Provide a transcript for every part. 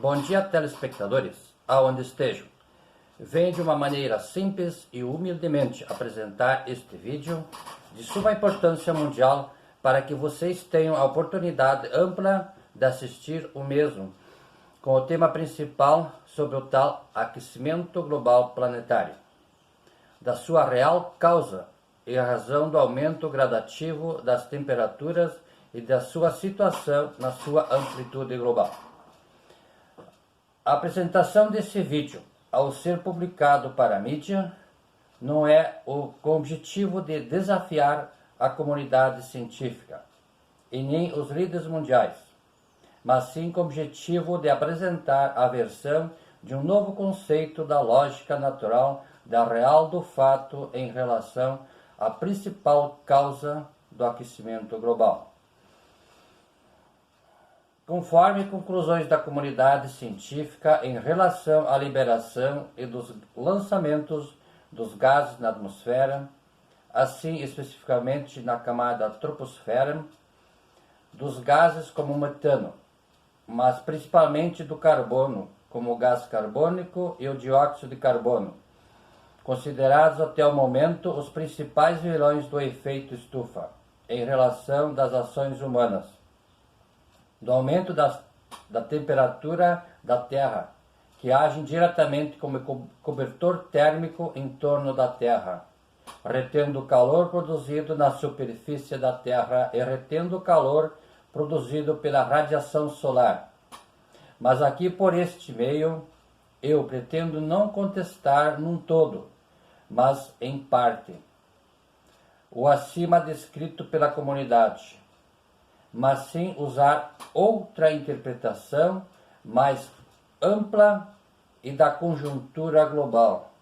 Bom dia, telespectadores, aonde estejam. Venho de uma maneira simples e humildemente apresentar este vídeo de suma importância mundial para que vocês tenham a oportunidade ampla de assistir o mesmo, com o tema principal sobre o tal aquecimento global planetário, da sua real causa e a razão do aumento gradativo das temperaturas e da sua situação na sua amplitude global. A apresentação desse vídeo, ao ser publicado para a mídia, não é com o objetivo de desafiar a comunidade científica e nem os líderes mundiais, mas sim com o objetivo de apresentar a versão de um novo conceito da lógica natural da real do fato em relação à principal causa do aquecimento global. Conforme conclusões da comunidade científica em relação à liberação e dos lançamentos dos gases na atmosfera, assim especificamente na camada troposfera, dos gases como o metano, mas principalmente do carbono, como o gás carbônico e o dióxido de carbono, considerados até o momento os principais vilões do efeito estufa em relação das ações humanas, do aumento da temperatura da Terra, que agem diretamente como cobertor térmico em torno da Terra, retendo o calor produzido na superfície da Terra e retendo o calor produzido pela radiação solar. Mas aqui por este meio, eu pretendo não contestar num todo, mas em parte, o acima descrito pela comunidade, mas sim usar outra interpretação mais ampla e da conjuntura global,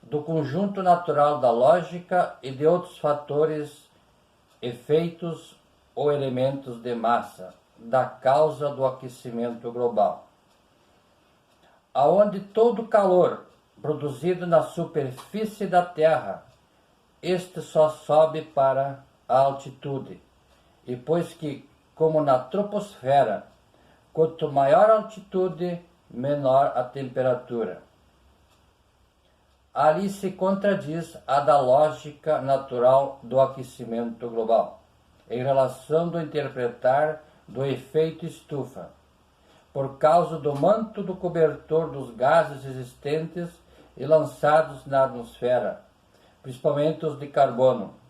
do conjunto natural da lógica e de outros fatores, efeitos ou elementos de massa, da causa do aquecimento global, aonde todo calor produzido na superfície da Terra, este só sobe para a altitude. E pois que, como na troposfera, quanto maior a altitude, menor a temperatura. Ali se contradiz a da lógica natural do aquecimento global, em relação do interpretar do efeito estufa, por causa do manto do cobertor dos gases existentes e lançados na atmosfera, principalmente os de carbono.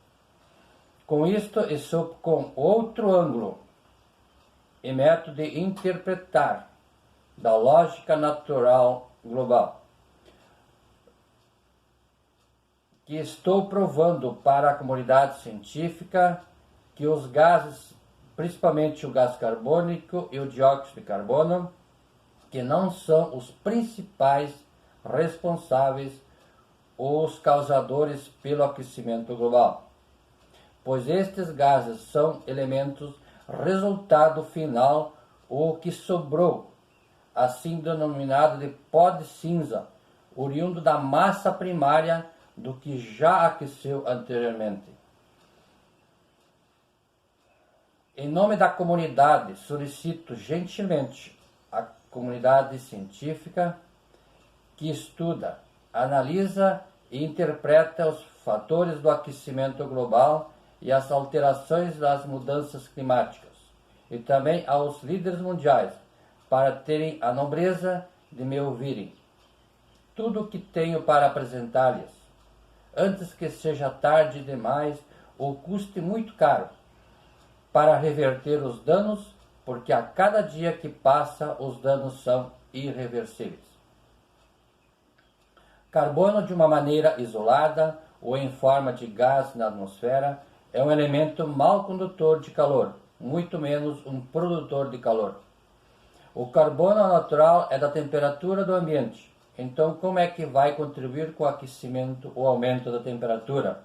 Com isto, e sob com outro ângulo e método de interpretar da lógica natural global, que estou provando para a comunidade científica que os gases, principalmente o gás carbônico e o dióxido de carbono, que não são os principais responsáveis, os causadores pelo aquecimento global, pois estes gases são elementos resultado final, o que sobrou, assim denominado de pó de cinza, oriundo da massa primária do que já aqueceu anteriormente. Em nome da comunidade, solicito gentilmente a comunidade científica que estuda, analisa e interpreta os fatores do aquecimento global e as alterações das mudanças climáticas, e também aos líderes mundiais, para terem a nobreza de me ouvirem. Tudo o que tenho para apresentar-lhes, antes que seja tarde demais ou custe muito caro, para reverter os danos, porque a cada dia que passa os danos são irreversíveis. Carbono, de uma maneira isolada ou em forma de gás na atmosfera, é um elemento mal condutor de calor, muito menos um produtor de calor. O carbono natural é da temperatura do ambiente, então como é que vai contribuir com o aquecimento ou aumento da temperatura?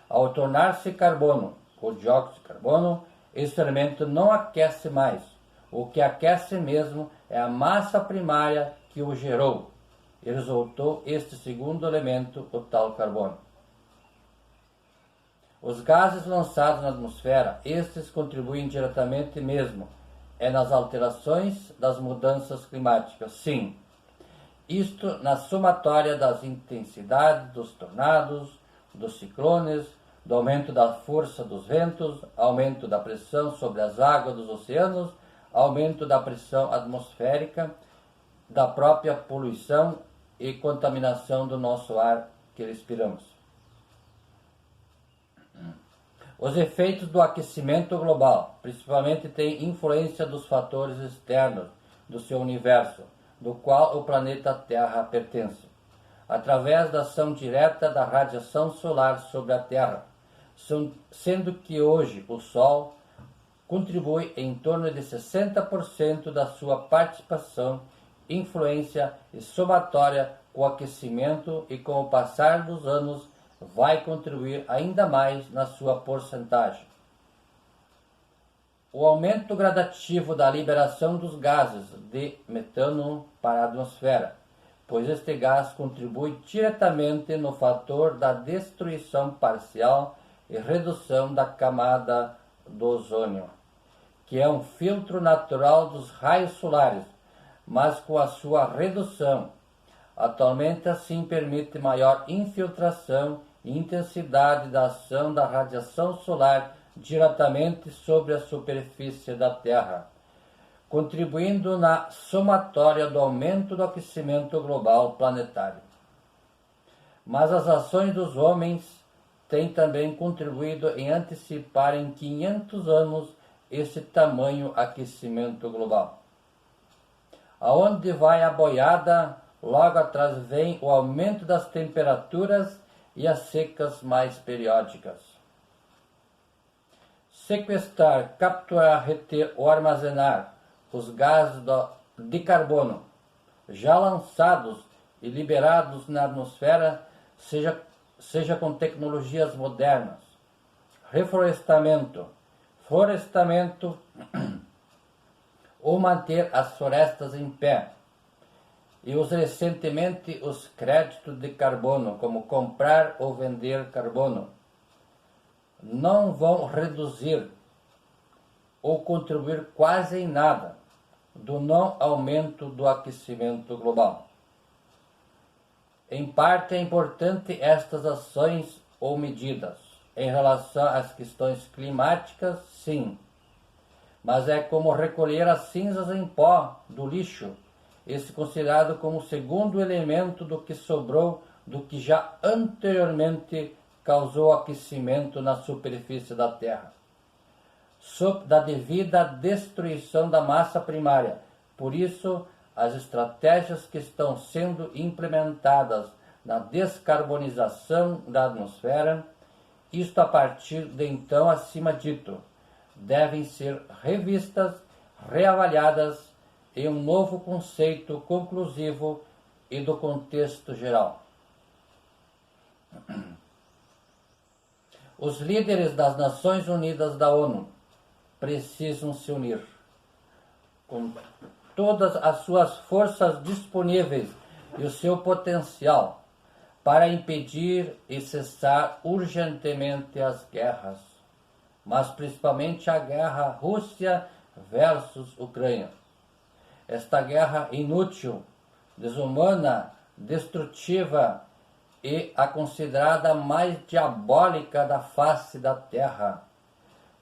Ao tornar-se carbono, ou dióxido de carbono, esse elemento não aquece mais. O que aquece mesmo é a massa primária que o gerou, e resultou este segundo elemento, o tal carbono. Os gases lançados na atmosfera, estes contribuem diretamente mesmo, é nas alterações das mudanças climáticas. Sim, isto na somatória das intensidades dos tornados, dos ciclones, do aumento da força dos ventos, aumento da pressão sobre as águas dos oceanos, aumento da pressão atmosférica, da própria poluição e contaminação do nosso ar que respiramos. Os efeitos do aquecimento global, principalmente, têm influência dos fatores externos do seu universo, do qual o planeta Terra pertence, através da ação direta da radiação solar sobre a Terra, sendo que hoje o Sol contribui em torno de 60% da sua participação, influência e somatória com o aquecimento, e com o passar dos anos vai contribuir ainda mais na sua porcentagem. O aumento gradativo da liberação dos gases de metano para a atmosfera, pois este gás contribui diretamente no fator da destruição parcial e redução da camada do ozônio, que é um filtro natural dos raios solares, mas com a sua redução, atualmente assim permite maior infiltração e intensidade da ação da radiação solar diretamente sobre a superfície da Terra, contribuindo na somatória do aumento do aquecimento global planetário. Mas as ações dos homens têm também contribuído em antecipar em 500 anos esse tamanho aquecimento global. Aonde vai a boiada, logo atrás vem o aumento das temperaturas e as secas mais periódicas. Sequestrar, capturar, reter ou armazenar os gases de carbono já lançados e liberados na atmosfera, seja com tecnologias modernas, reflorestamento, florestamento ou manter as florestas em pé, e recentemente os créditos de carbono, como comprar ou vender carbono, não vão reduzir ou contribuir quase em nada do não aumento do aquecimento global. Em parte é importante estas ações ou medidas em relação às questões climáticas, sim, mas é como recolher as cinzas em pó do lixo, esse considerado como o segundo elemento do que sobrou do que já anteriormente causou aquecimento na superfície da Terra, da devida destruição da massa primária. Por isso, as estratégias que estão sendo implementadas na descarbonização da atmosfera, isto a partir de então acima dito, devem ser revistas, reavaliadas em um novo conceito conclusivo e do contexto geral. Os líderes das Nações Unidas da ONU precisam se unir com todas as suas forças disponíveis e o seu potencial para impedir e cessar urgentemente as guerras, mas principalmente a guerra Rússia versus Ucrânia. Esta guerra inútil, desumana, destrutiva e a considerada mais diabólica da face da Terra,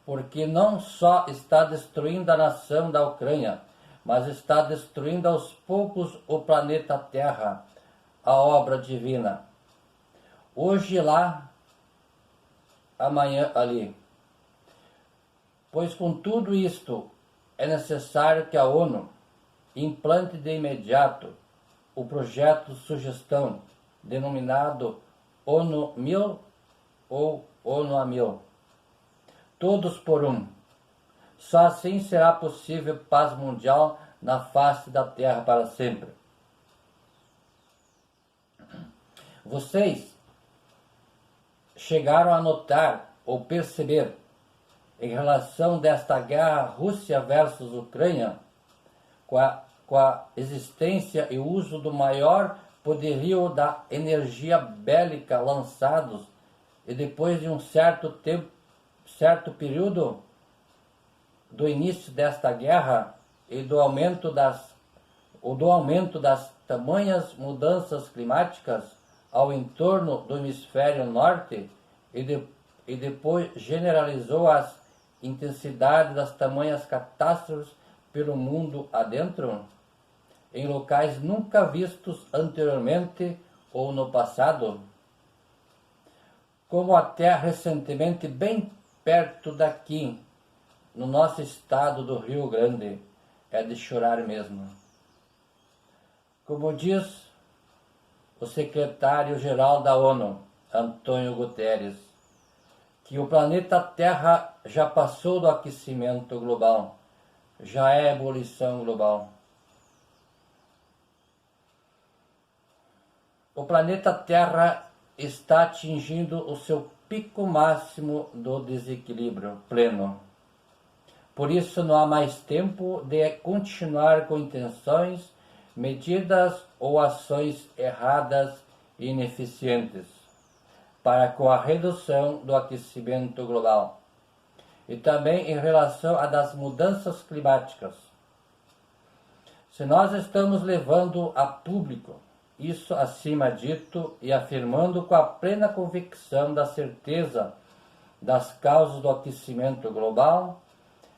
porque não só está destruindo a nação da Ucrânia, mas está destruindo aos poucos o planeta Terra, a obra divina. Hoje lá, amanhã ali. Pois com tudo isto é necessário que a ONU implante de imediato o projeto sugestão denominado ONU 1000 ou ONU a 1000. Todos por um. Só assim será possível paz mundial na face da Terra para sempre. Vocês chegaram a notar ou perceber, em relação desta guerra Rússia versus Ucrânia, com a existência e uso do maior poderio da energia bélica lançados, e depois de um certo período do início desta guerra e do aumento das tamanhas mudanças climáticas ao entorno do hemisfério norte e depois generalizou as intensidades das tamanhas catástrofes pelo mundo adentro, em locais nunca vistos anteriormente ou no passado, como até recentemente bem perto daqui, no nosso estado do Rio Grande, é de chorar mesmo. Como diz o secretário-geral da ONU, Antônio Guterres, que o planeta Terra já passou do aquecimento global, já é ebulição global. O planeta Terra está atingindo o seu pico máximo do desequilíbrio pleno. Por isso não há mais tempo de continuar com intenções, medidas ou ações erradas e ineficientes para com a redução do aquecimento global e também em relação a das mudanças climáticas. Se nós estamos levando a público isso acima dito e afirmando com a plena convicção da certeza das causas do aquecimento global,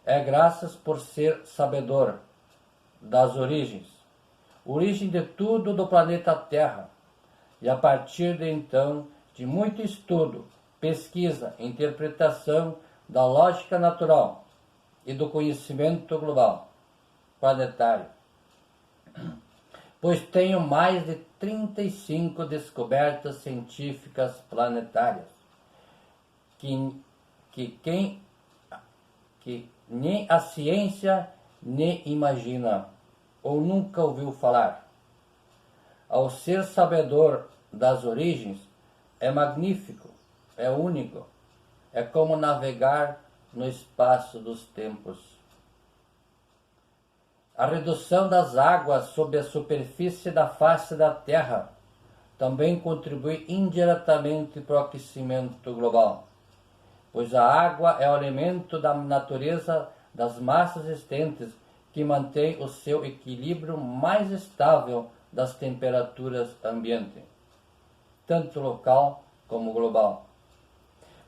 é graças por ser sabedor das origens, origem de tudo do planeta Terra, e a partir de então, de muito estudo, pesquisa, interpretação da lógica natural e do conhecimento global, planetário, pois tenho mais de 35 descobertas científicas planetárias que nem a ciência nem imagina ou nunca ouviu falar. Ao ser sabedor das origens, é magnífico, é único, é como navegar no espaço dos tempos. A redução das águas sob a superfície da face da Terra também contribui indiretamente para o aquecimento global, pois a água é o elemento da natureza das massas existentes que mantém o seu equilíbrio mais estável das temperaturas ambiente, tanto local como global.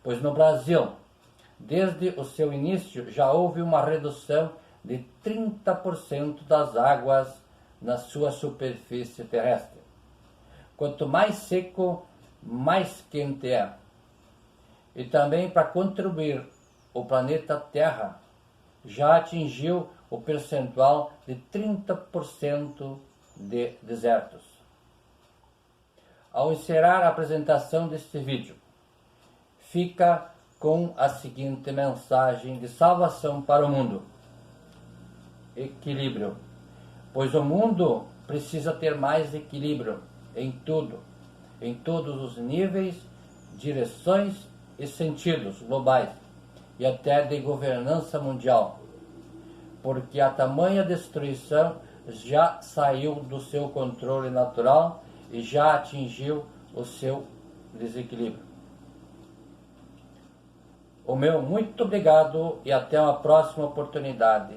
Pois no Brasil, desde o seu início, já houve uma redução de 30% das águas na sua superfície terrestre. Quanto mais seco, mais quente é. E também para contribuir, o planeta Terra já atingiu o percentual de 30% de desertos. Ao encerrar a apresentação deste vídeo, fica com a seguinte mensagem de salvação para o mundo: equilíbrio, pois o mundo precisa ter mais equilíbrio em tudo, em todos os níveis, direções e sentidos globais e até de governança mundial, porque a tamanha destruição já saiu do seu controle natural e já atingiu o seu desequilíbrio. O meu muito obrigado e até uma próxima oportunidade.